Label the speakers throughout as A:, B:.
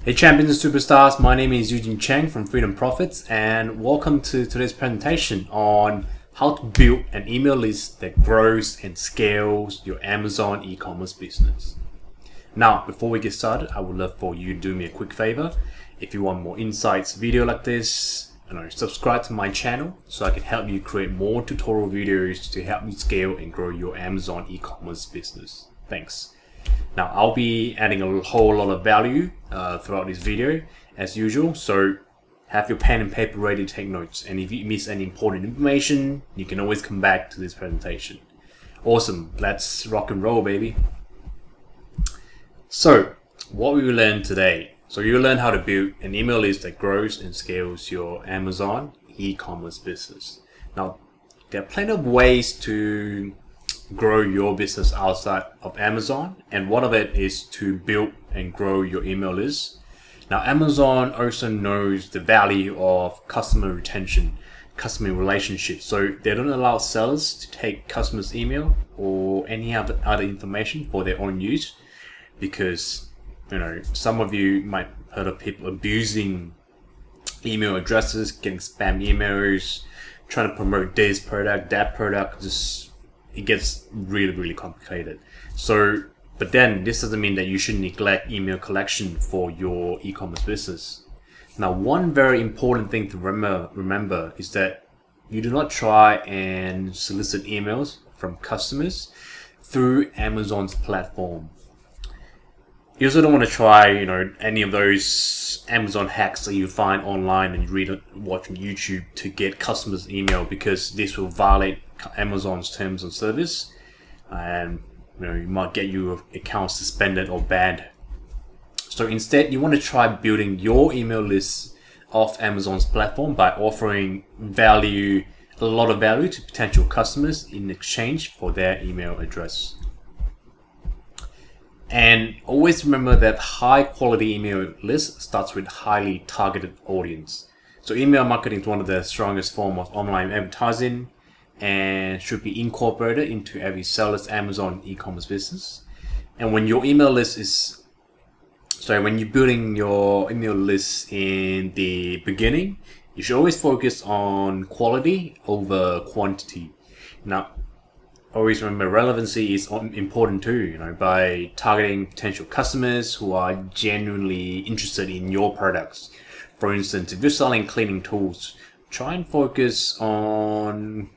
A: Hey champions and superstars, my name is Eugene Cheng from Freedom Profits, and welcome to today's presentation on how to build an email list that grows and scales your Amazon e-commerce business. Now, before we get started, I would love for you to do me a quick favor. If you want more insights video like this, subscribe to my channel so I can help you create more tutorial videos to help you scale and grow your Amazon e-commerce business. Thanks. Now, I'll be adding a whole lot of value throughout this video as usual, so have your pen and paper ready to take notes, and if you miss any important information, you can always come back to this presentation. Awesome, let's rock and roll, baby. So, what we will learn today. So you'll learn how to build an email list that grows and scales your Amazon e-commerce business. Now, there are plenty of ways to grow your business outside of Amazon, and one of it is to build and grow your email list. Now, Amazon also knows the value of customer retention, customer relationships, so they don't allow sellers to take customers' email or any other information for their own use, because some of you might have heard of people abusing email addresses, getting spam emails, trying to promote this product, that product. It gets really complicated. So, but then this doesn't mean that you should neglect email collection for your e-commerce business. Now, one very important thing to remember is that you do not try and solicit emails from customers through Amazon's platform. You also don't want to try, any of those Amazon hacks that you find online and you watch on YouTube to get customers' email, because this will violate Amazon's terms of service, and you might get your account suspended or banned. So instead, you want to try building your email list off Amazon's platform by offering a lot of value to potential customers in exchange for their email address. And always remember that high quality email list starts with highly targeted audience. So email marketing is one of the strongest forms of online advertising and should be incorporated into every seller's Amazon e-commerce business. And when your email list when you're building your email list in the beginning, you should always focus on quality over quantity. Now, always remember, relevancy is important too, by targeting potential customers who are genuinely interested in your products. For instance, if you're selling cleaning tools, try and focus on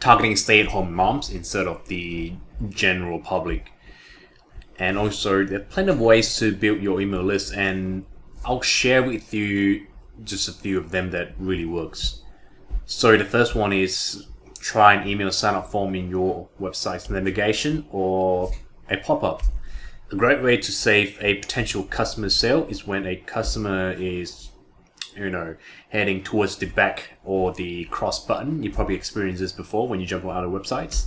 A: targeting stay-at-home moms instead of the general public. And also, there are plenty of ways to build your email list, and I'll share with you just a few of them that really works. So the first one is try an email sign-up form in your website's navigation or a pop-up. A great way to save a potential customer sale is when a customer is heading towards the back or the cross button. You probably experienced this before when you jump on other websites.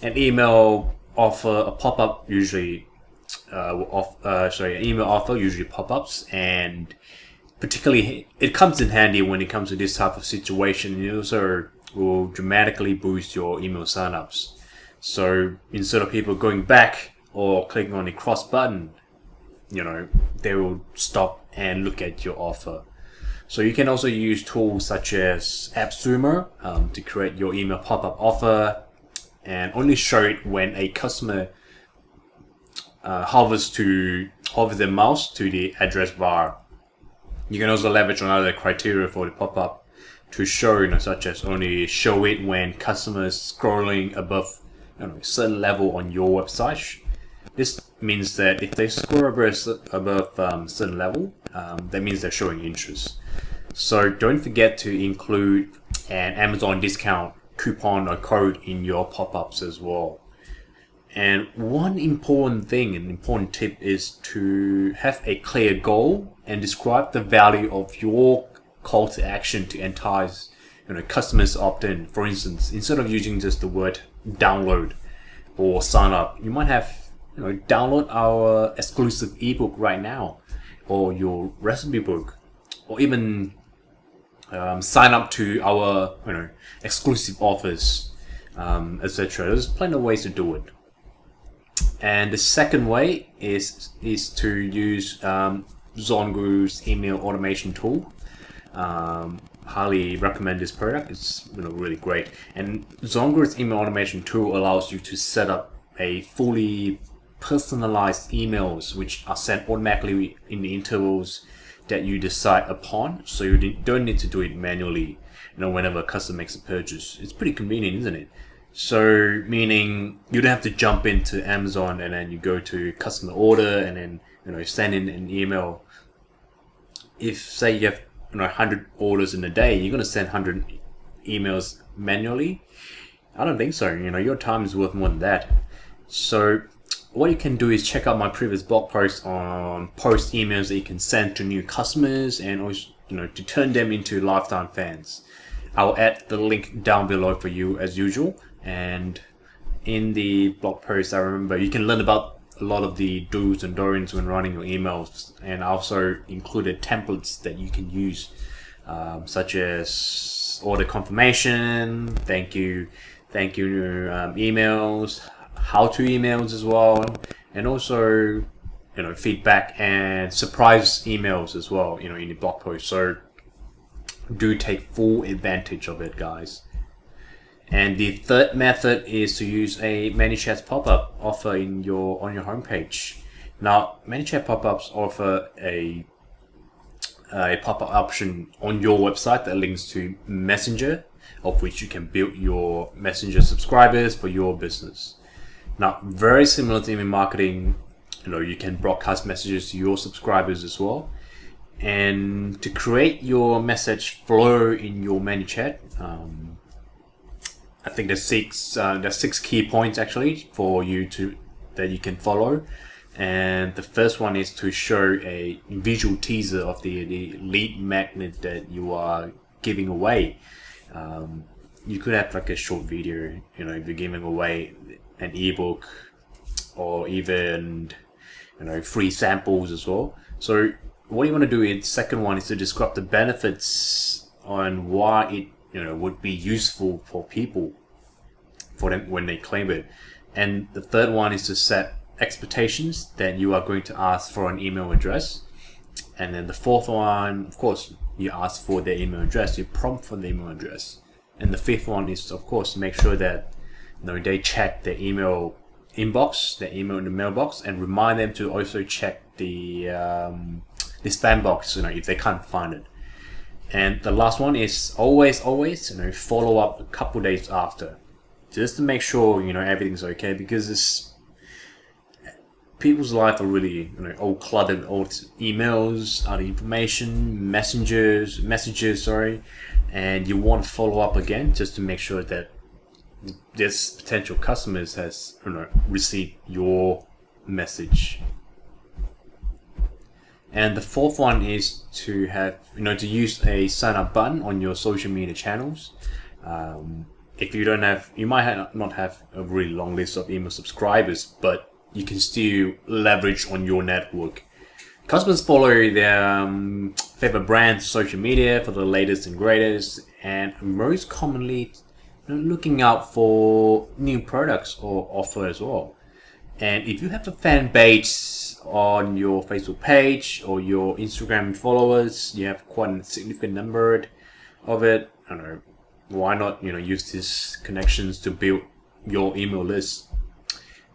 A: An email offer, a pop-up usually, an email offer usually pop-ups, and particularly it comes in handy when it comes to this type of situation. It also will dramatically boost your email signups. So instead of people going back or clicking on the cross button, they will stop and look at your offer. So you can also use tools such as AppSumo to create your email pop-up offer and only show it when a customer hovers their mouse to the address bar. You can also leverage on other criteria for the pop-up to show, such as only show it when customers scrolling above a certain level on your website. This means that if they scroll above a certain level, that means they're showing interest. So don't forget to include an Amazon discount coupon or code in your pop-ups as well. And one important tip is to have a clear goal and describe the value of your call to action to entice customers to opt in. For instance, instead of using just the word download or sign up, you might have download our exclusive ebook right now, or your recipe book, or even sign up to our exclusive offers, etc. There's plenty of ways to do it. And the second way is to use Zongu's email automation tool. Highly recommend this product. It's really great. And Zongu's email automation tool allows you to set up a fully personalized emails which are sent automatically in the intervals that you decide upon, so you don't need to do it manually whenever a customer makes a purchase. It's pretty convenient, isn't it? So meaning you don't have to jump into Amazon and then you go to customer order and then send in an email. If say you have 100 orders in a day, you're going to send 100 emails manually? I don't think so. Your time is worth more than that. So what you can do is check out my previous blog post on post emails that you can send to new customers and also, to turn them into lifetime fans. I'll add the link down below for you as usual. And in the blog post, I remember you can learn about a lot of the do's and don'ts when running your emails, and also included templates that you can use, such as order confirmation, thank you emails, how-to emails as well, and also feedback and surprise emails as well in the blog post. So do take full advantage of it, guys. And the third method is to use a ManyChat Pop-up offer on your homepage. Now, ManyChat Pop-ups offer a pop-up option on your website that links to Messenger, of which you can build your Messenger subscribers for your business. Now, very similar to email marketing, you can broadcast messages to your subscribers as well. And to create your message flow in your ManyChat, I think there's six key points actually for you that you can follow. And the first one is to show a visual teaser of the lead magnet that you are giving away. You could have like a short video, if you're giving away an ebook or even free samples as well. So what you want to do is, second one is to describe the benefits on why it would be useful for people, for them when they claim it. And the third one is to set expectations that you are going to ask for an email address. And then the fourth one, of course, you ask for their email address, you prompt for the email address. And the fifth one is, of course, make sure that they check their email inbox, their email in the mailbox, and remind them to also check the spam box, if they can't find it. And the last one is always, follow up a couple days after, just to make sure everything's okay, because people's life are really all cluttered, all emails, other information, messages, and you want to follow up again just to make sure that this potential customers has received your message. And the fourth one is to have to use a sign up button on your social media channels. If you don't have, you might not have a really long list of email subscribers, but you can still leverage on your network. Customers follow their favorite brands social media for the latest and greatest, and most commonly looking out for new products or offer as well. And if you have a fan base on your Facebook page or your Instagram followers, you have quite a significant number of it, why not use these connections to build your email list.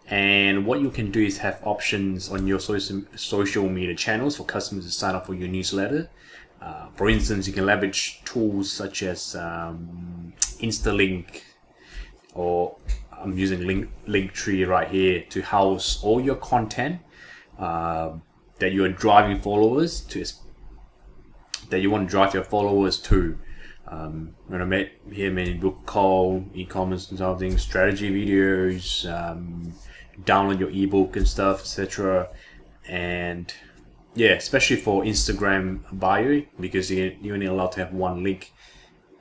A: And what you can do is have options on your social media channels for customers to sign up for your newsletter. For instance, you can leverage tools such as Instalink, or I'm using Linktree right here to house all your content that you are driving followers to, that you want to drive your followers to. Here many book call, e-commerce consulting, strategy videos, download your ebook and stuff, etc. And yeah, especially for Instagram bio, because you're only allowed to have one link,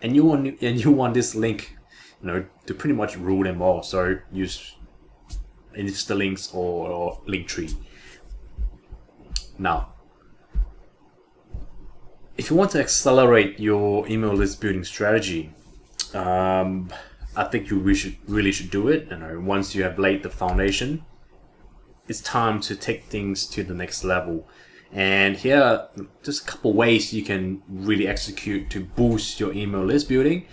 A: and you want this link, to pretty much rule them all. So use Instalinks or Linktree. Now, if you want to accelerate your email list building strategy, I think you really should do it. Once you have laid the foundation, it's time to take things to the next level. And here are just a couple ways you can really execute to boost your email list building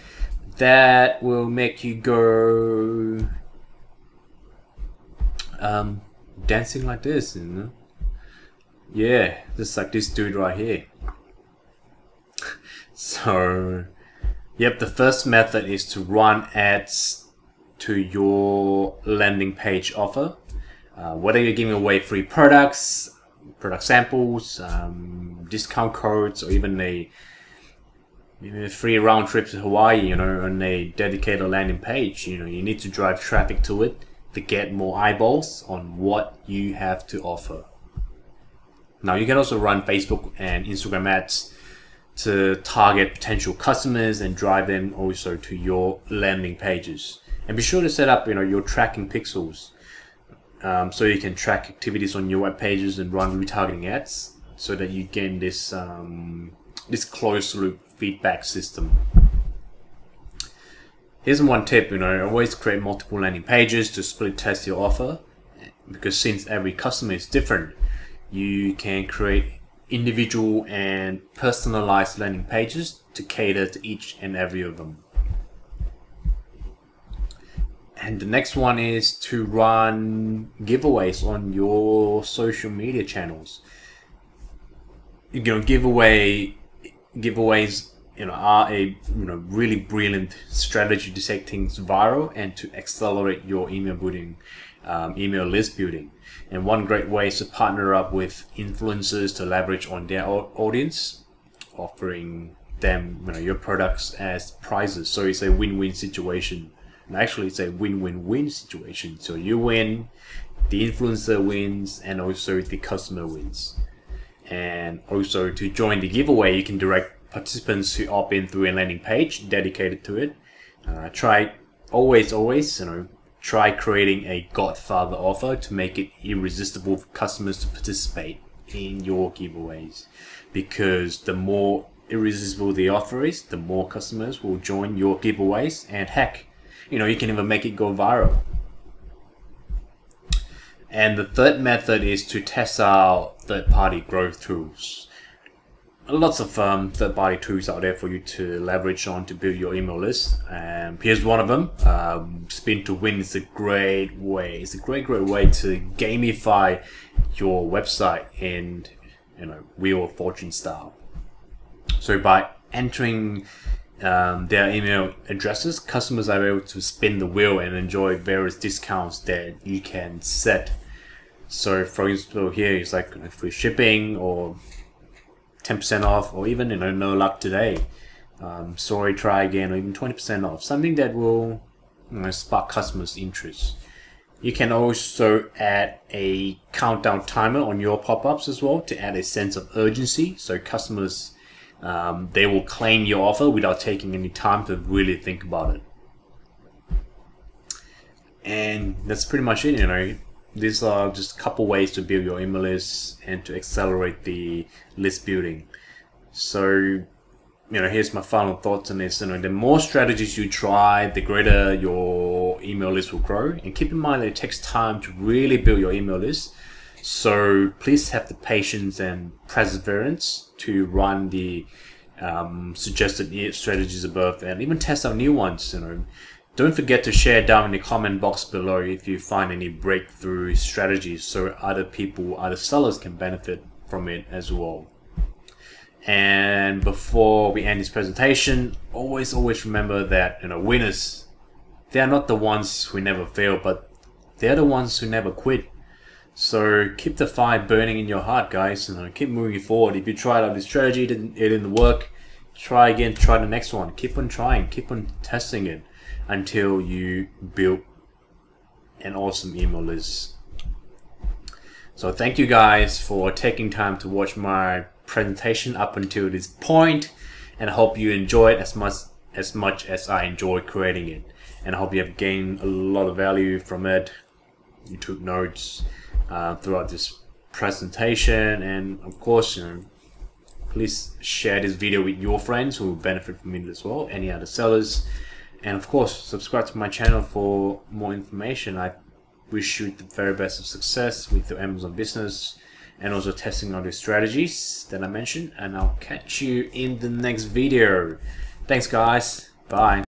A: that will make you go dancing like this, you know? Yeah, just like this dude right here. So, yep, the first method is to run ads to your landing page offer. Whether you're giving away free products, product samples, discount codes, or even a free round trip to Hawaii, you know, on a dedicated landing page, you know, you need to drive traffic to it to get more eyeballs on what you have to offer. Now, you can also run Facebook and Instagram ads to target potential customers and drive them also to your landing pages. And be sure to set up, you know, your tracking pixels so you can track activities on your web pages and run retargeting ads so that you gain this this closed loop feedback system. Here's one tip, you know, always create multiple landing pages to split test your offer, because since every customer is different, you can create individual and personalized landing pages to cater to each and every of them. And the next one is to run giveaways on your social media channels. You know, giveaways, you know, are a really brilliant strategy to take things viral and to accelerate your email building, email list building. And one great way is to partner up with influencers to leverage on their audience, offering them, you know, your products as prizes. So it's a win-win situation. And actually, it's a win-win-win situation. So you win, the influencer wins, and also the customer wins. And also, to join the giveaway, you can direct participants to opt in through a landing page dedicated to it. Always, you know, try creating a Godfather offer to make it irresistible for customers to participate in your giveaways. Because the more irresistible the offer is, the more customers will join your giveaways, and heck, you know, you can even make it go viral. And the third method is to test out third-party growth tools. Lots of third-party tools out there for you to leverage on to build your email list. Here's one of them. Spin to Win is a great way. It's a great way to gamify your website in, you know, Wheel of Fortune style. So by entering their email addresses, customers are able to spin the wheel and enjoy various discounts that you can set. So for example, here it's like, you know, free shipping or 10% off, or even, you know, no luck today, sorry, try again, or even 20% off. Something that will, you know, spark customers' interest. You can also add a countdown timer on your pop-ups as well to add a sense of urgency, so customers, they will claim your offer without taking any time to really think about it. And that's pretty much it, you know. These are just a couple ways to build your email list and to accelerate the list building. So, you know, here's my final thoughts on this. You know, the more strategies you try, the greater your email list will grow. And keep in mind that it takes time to really build your email list. So please have the patience and perseverance to run the suggested strategies above, and even test out new ones. You know, don't forget to share down in the comment box below if you find any breakthrough strategies, so other people, other sellers can benefit from it as well. And before we end this presentation, always remember that, you know, winners, they are not the ones who never fail, but they're the ones who never quit. So keep the fire burning in your heart, guys, and keep moving forward. If you tried out this strategy, it didn't work, try again, try the next one. Keep on trying, keep on testing it until you build an awesome email list. So thank you guys for taking time to watch my presentation up until this point, and I hope you enjoy it as much as I enjoy creating it, and I hope you have gained a lot of value from it. You took notes throughout this presentation, and of course, you know, please share this video with your friends who will benefit from it as well, any other sellers, and of course subscribe to my channel for more information. I wish you the very best of success with your Amazon business, and also testing on the strategies that I mentioned, and I'll catch you in the next video. Thanks guys, bye.